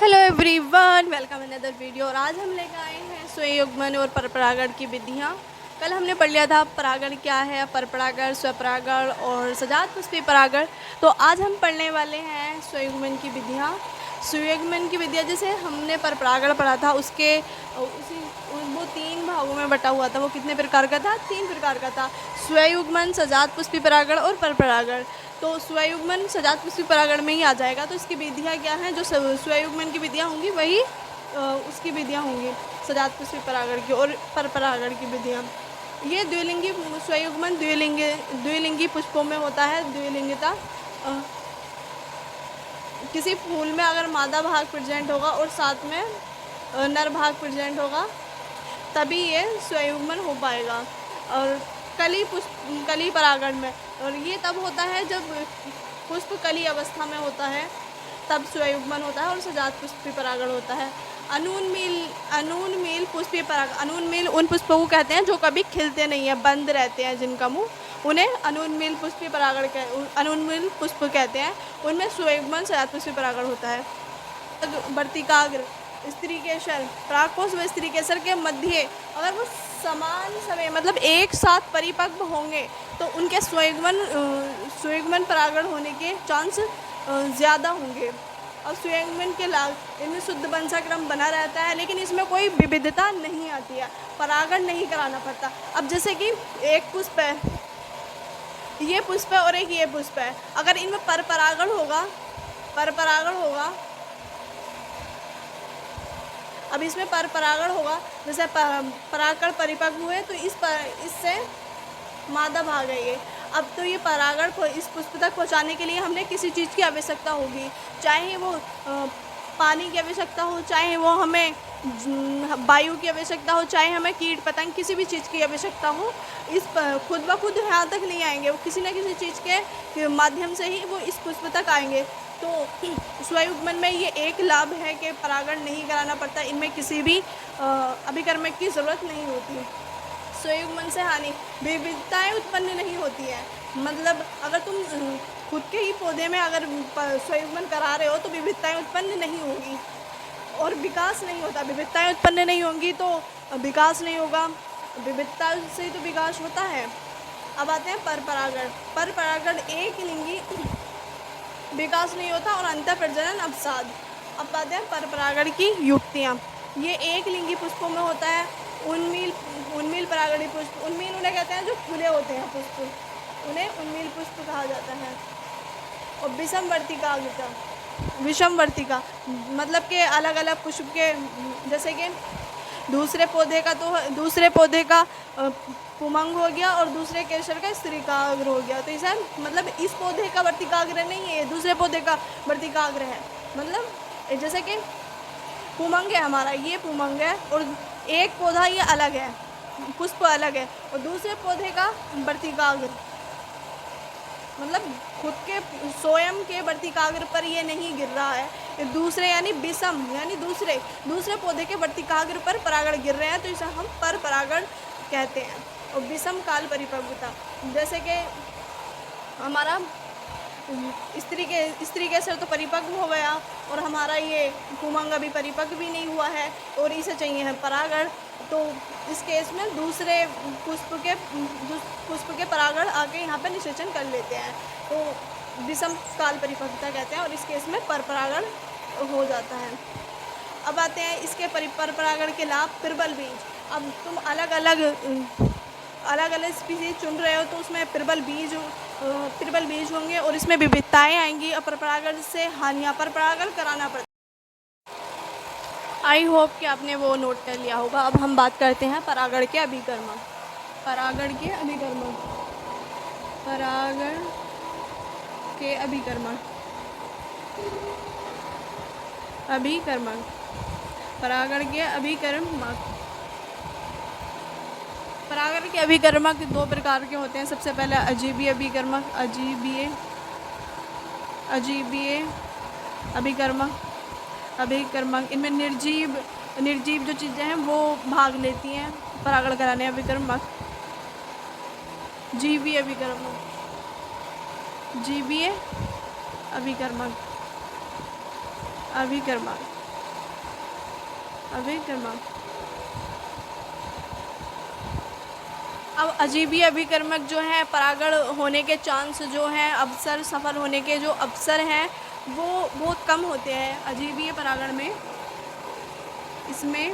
Hello everyone, welcome another video. और आज हम लेकर आए हैं स्वयुग्मन और परपरागण की विधियाँ। कल हमने पढ़ लिया था परागण क्या है, परपरागण, स्वपरागण और सजात पुष्पी परागण। तो आज हम पढ़ने वाले हैं स्वयुग्मन की विधियाँ। स्वयुग्मन की विधियाँ जैसे हमने परपरागण पढ़ा था उसके वो 3 भागों में बटा हुआ था। वो कितने प्रकार का था? 3 प्रकार का था, स्वयुग्मन, सजात पुष्पी परागण और परपरागण। तो स्वयुग्मन सजात पुष्पी परागण में ही आ जाएगा। तो इसकी विधियाँ क्या हैं? जो स्वयुग्मन की विधियाँ होंगी वही उसकी विधियाँ होंगी सजात पुष्पी परागण की और परपरागण की विधियाँ। ये द्विलिंगी स्वयुग्मन द्विलिंगी पुष्पों में होता है। द्विलिंगिता किसी फूल में अगर मादा भाग प्रेजेंट होगा और साथ में नर भाग प्रेजेंट होगा तभी ये स्वयुग्मन हो पाएगा। और कली परागण में, और ये तब होता है जब पुष्प कली अवस्था में होता है, तब स्वयुग्मन होता है और सजात पुष्पी परागण होता है। अनूनमील पुष्पी परागण। अनूनमील उन पुष्पों को कहते हैं जो कभी खिलते नहीं हैं, बंद रहते हैं जिनका मुंह, उन्हें अनूनमील पुष्पी परागण अनूनमील पुष्प कहते हैं। उनमें स्वयुग्मन सजात पुष्पी परागण होता है। वर्तिकाग्र, स्त्री केसर, परागकोश व स्त्री केसर के मध्य अगर वो समान समय मतलब एक साथ परिपक्व होंगे तो उनके स्वयुग्मन परागण होने के चांस ज़्यादा होंगे। और स्वयुग्मन के लाभ, इनमें शुद्ध वंशाक्रम बना रहता है, लेकिन इसमें कोई विविधता नहीं आती है, परागण नहीं कराना पड़ता। अब जैसे कि एक पुष्प है, ये पुष्प है और एक ये पुष्प है, अगर इनमें परपरागण होगा अब इसमें परपरागण होगा, जैसे परागण परिपक्व हुए तो इससे मादा भाग है ये। अब तो ये परागण को इस पुष्प तक पहुंचाने के लिए हमने किसी चीज़ की आवश्यकता होगी, चाहे वो पानी की आवश्यकता हो, चाहे वो हमें वायु की आवश्यकता हो, चाहे हमें कीट पतंग किसी भी चीज़ की आवश्यकता हो। खुद ब खुद यहाँ तक नहीं आएंगे, वो किसी न किसी चीज़ के माध्यम से ही वो इस पुष्प तक आएंगे। तो स्वयुग्मन में ये एक लाभ है कि परागण नहीं कराना पड़ता, इनमें किसी भी अभिकर्मक की ज़रूरत नहीं होती। स्वयुग्मन से हानि, विविधताएँ उत्पन्न नहीं होती है। मतलब अगर तुम खुद के ही पौधे में अगर स्वयुग्मन करा रहे हो तो विविधताएँ उत्पन्न नहीं होगी और विकास नहीं होता। विविधताएँ उत्पन्न नहीं होंगी तो विकास नहीं होगा, विविधता से ही तो विकास होता है। अब आते हैं परपरागण। परपरागण एक लिंगी विकास नहीं होता और अंतर प्रजनन अवसाद। अब आते हैं परपरागण की युक्तियाँ। ये एक लिंगी पुष्पों में होता है। उन्मील परागणी पुष्प, उन्मील उन्हें कहते हैं जो खुले होते हैं पुष्प, उन्हें उन्मील पुष्प कहा जाता है। और विषमवर्तिका मतलब कि अलग अलग पुष्प के, जैसे कि दूसरे पौधे का पुमंग हो गया और दूसरे केसर का स्त्रीकाग्र हो गया। तो इसे मतलब इस पौधे का वर्तिकाग्र नहीं है, दूसरे पौधे का वर्तिकाग्र है। मतलब जैसे कि पुमंग है हमारा, ये पुमंग है और एक पौधा ये अलग है, पुष्प अलग है, और दूसरे पौधे का वर्तिकाग्र मतलब खुद के स्वयं के वर्तिकाग्र पर ये नहीं गिर रहा है, ये दूसरे यानी विषम यानी दूसरे पौधे के वर्तिकाग्र पर परागण गिर रहे हैं, तो इसे हम पर परागण कहते हैं। और विषम काल परिपक्वता, जैसे कि हमारा स्त्री केसर तो परिपक्व हो गया और हमारा ये पुमंग अभी परिपक्व भी नहीं हुआ है और इसे चाहिए है परागण। तो इस केस में दूसरे पुष्प के परागण आके यहाँ पर निषेचन कर लेते हैं, तो विषम काल परिपक्वता कहते हैं और इस केस में परपरागण हो जाता है। अब आते हैं इसके परपरागण के लाभ। प्रबल बीज, अब तुम अलग अलग स्पीसीज चुन रहे हो तो उसमें प्रबल बीज होंगे और इसमें विविधताएँ आएंगी और परपरागण से हानियाँ, परपरागण कराना पड़ता है। आई होप कि आपने वो नोट कर लिया होगा। अब हम बात करते हैं परागण के अभिकर्मक। परागण के अभिकर्मक परागण के अभिकर्मक 2 प्रकार के होते हैं। सबसे पहले अजीबीय अभिकर्मक, इनमें निर्जीव जो चीज़ें हैं वो भाग लेती हैं परागण कराने। अभिकर्मक जीवीय अभिकर्मक अभिकर्मक। अब अजीबी अभिकर्मक जो है परागण होने के चांस जो हैं, अवसर सफल होने के जो अवसर हैं वो बहुत कम होते हैं अजीबी परागण में। इसमें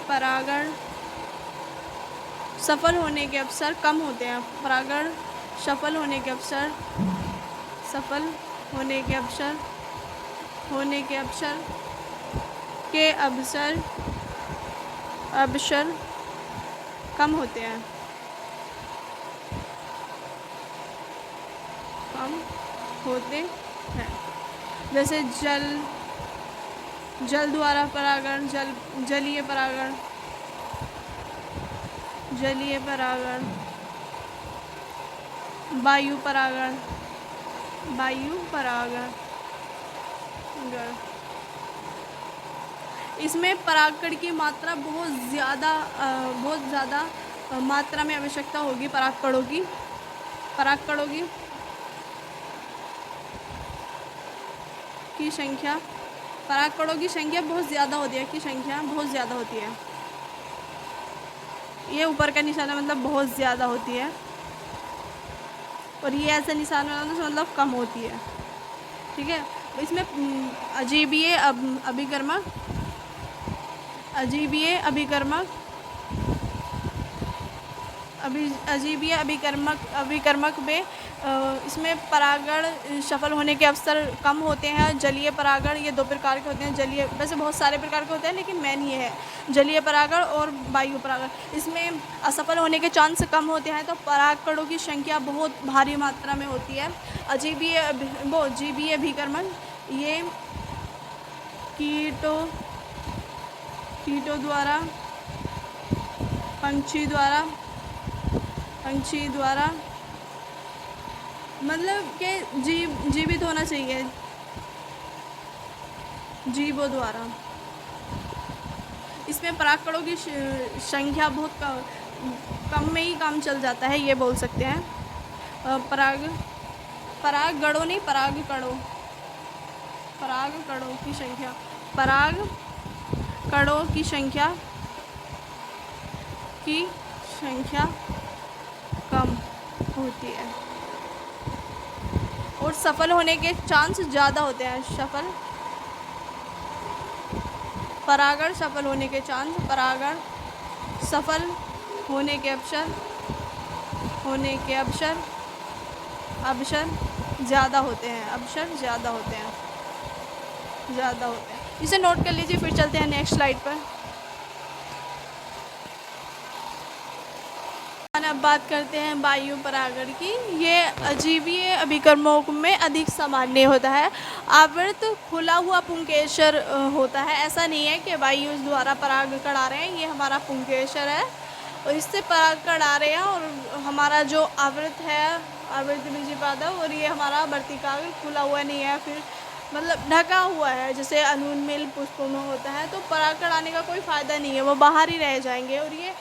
परागण सफल होने के अवसर कम होते हैं। परागण सफल होने के अवसर कम होते हैं। जैसे जल द्वारा परागण, जलीय परागण, वायु परागण। इसमें परागकण की मात्रा बहुत ज़्यादा मात्रा में आवश्यकता होगी परागकणों की संख्या। परागकणों की संख्या बहुत ज़्यादा होती है। ये ऊपर का निशान मतलब बहुत ज़्यादा होती है और ये ऐसा निशान मतलब कम होती है। ठीक है, इसमें अजीबीय अभिकर्मक में इसमें परागण सफल होने के अवसर कम होते हैं। जलीय परागण ये दो प्रकार के होते हैं। जलीय वैसे बहुत सारे प्रकार के होते हैं लेकिन मेन ये है जलीय परागण और वायु परागण। इसमें असफल होने के चांस कम होते हैं तो परागकणों की संख्या बहुत भारी मात्रा में होती है। अजीबीय अभिकर्मक ये कीटों द्वारा, पंछी द्वारा मतलब के जीवित होना चाहिए, जीवों द्वारा। इसमें परागकणों की संख्या बहुत कम में ही काम चल जाता है, ये बोल सकते हैं। परागकणों नहीं, परागकणों की संख्या, परागकणों की संख्या कम होती है और सफल होने के चांस ज़्यादा होते हैं। परागण सफल होने के चांस, परागण सफल होने के अवसर ज़्यादा होते हैं। इसे नोट कर लीजिए। फिर चलते हैं नेक्स्ट स्लाइड पर। अब बात करते हैं वायु परागण की। ये अजीबीय अभिकर्मकों में अधिक सामान्य होता है। आवृत खुला हुआ पुंकेसर होता है। ऐसा नहीं है कि वायु द्वारा परागकण आ रहे हैं, ये हमारा पुंकेसर है और इससे परागकण आ रहे हैं और हमारा जो आवृत बीजी पादप और ये हमारा वर्तिकाग्र खुला हुआ नहीं है, फिर मतलब ढका हुआ है जैसे अनुन्मेल पुष्पों में होता है। तो परागकण आने का कोई फ़ायदा नहीं है, वो बाहर ही रह जाएंगे। और ये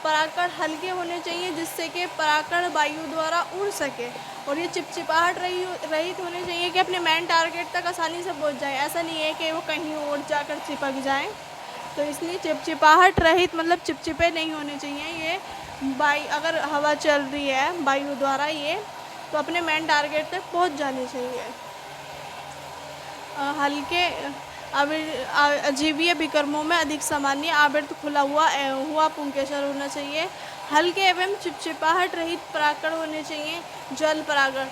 परागकण हल्के होने चाहिए जिससे कि परागकण वायु द्वारा उड़ सके और ये चिपचिपाहट रहित होने चाहिए कि अपने मेन टारगेट तक आसानी से पहुंच जाए। ऐसा नहीं है कि वो कहीं और जाकर चिपक जाएं। तो इसलिए चिपचिपाहट रहित मतलब चिपचिपे नहीं होने चाहिए। ये अगर हवा चल रही है वायु द्वारा ये तो अपने मेन टारगेट तक पहुँच जानी चाहिए। हल्के अजीबीय अभिकर्मों में अधिक सामान्य आवृत खुला हुआ पुंकेसर होना चाहिए। हल्के एवं चिपचिपाहट रहित परागकण होने चाहिए। जल परागण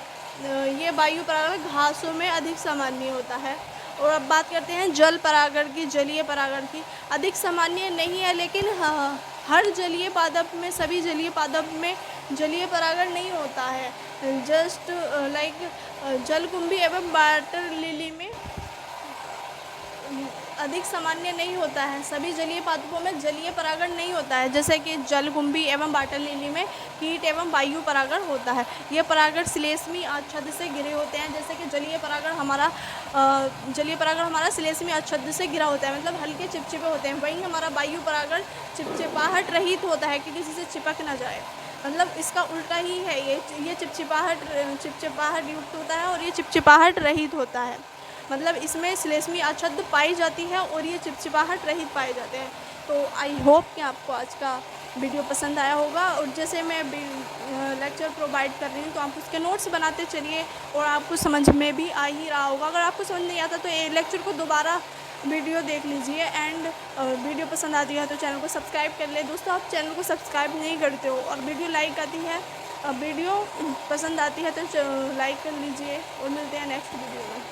ये वायु परागण घासों में अधिक सामान्य होता है। और अब बात करते हैं जल परागण की, जलीय परागण की। अधिक सामान्य नहीं है लेकिन हर जलीय पादप में, सभी जलीय पादप में जलीय परागण नहीं होता है। जस्ट लाइक जलकुंभी एवं वाटर लिली में अधिक सामान्य नहीं होता है। सभी जलीय पादपों में जलीय परागण नहीं होता है, जैसे कि जलकुंभी एवं वाटर लिली में कीट एवं वायु परागण होता है। ये परागण श्लेष्मी आच्छादित से घिरे होते हैं। जैसे कि जलीय परागण हमारा श्लेष्मी आच्छादित से घिरा होता है, मतलब हल्के चिपचिपे होते हैं। वहीं हमारा वायु परागण चिपचिपाहट रहित होता है कि किसी से चिपक ना जाए। मतलब इसका उल्टा ही है ये चिपचिपाहट युक्त होता है और ये चिपचिपाहट रहित होता है। मतलब इसमें श्लेष्मी अछद्म पाई जाती है और ये चिपचिपाहट रहित पाए जाते हैं। तो आई होप कि आपको आज का वीडियो पसंद आया होगा और जैसे मैं लेक्चर प्रोवाइड कर रही हूँ तो आप उसके नोट्स बनाते चलिए और आपको समझ में भी आ ही रहा होगा। अगर आपको समझ नहीं आता तो ये लेक्चर को दोबारा वीडियो देख लीजिए एंड वीडियो पसंद आती है तो चैनल को सब्सक्राइब कर ले। दोस्तों आप चैनल को सब्सक्राइब नहीं करते हो और वीडियो लाइक आती है, वीडियो पसंद आती है तो लाइक कर लीजिए और मिलते हैं नेक्स्ट वीडियो में।